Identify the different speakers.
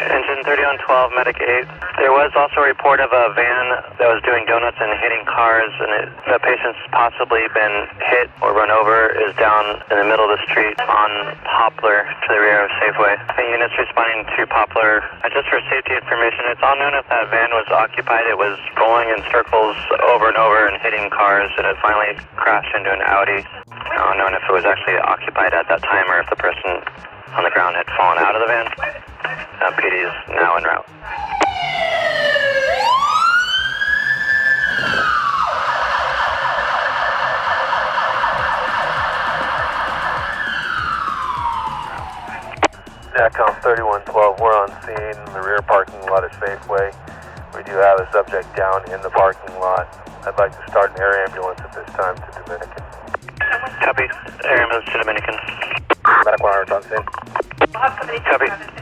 Speaker 1: Engine 30 on 12, Medic 8. There was also a report of a van that was doing donuts and hitting cars, and the patient's possibly been hit or run over, is down in the middle of the street on Poplar to the rear of Safeway. The unit's responding to Poplar. Just for safety information, it's unknown if that van was occupied. It was rolling in circles over and over and hitting cars, and it finally crashed into an Audi. Unknown if it was actually occupied at that time or if the person on the ground had fallen out of the van. PD is now en route.
Speaker 2: NACOM 3112, we're on scene in the rear parking lot of Safeway. We do have a subject down in the parking lot. I'd like to start an air ambulance at this time to Dominican.
Speaker 1: Copy. Air ambulance to Dominican.
Speaker 2: Medic 100 on scene.
Speaker 1: Copy.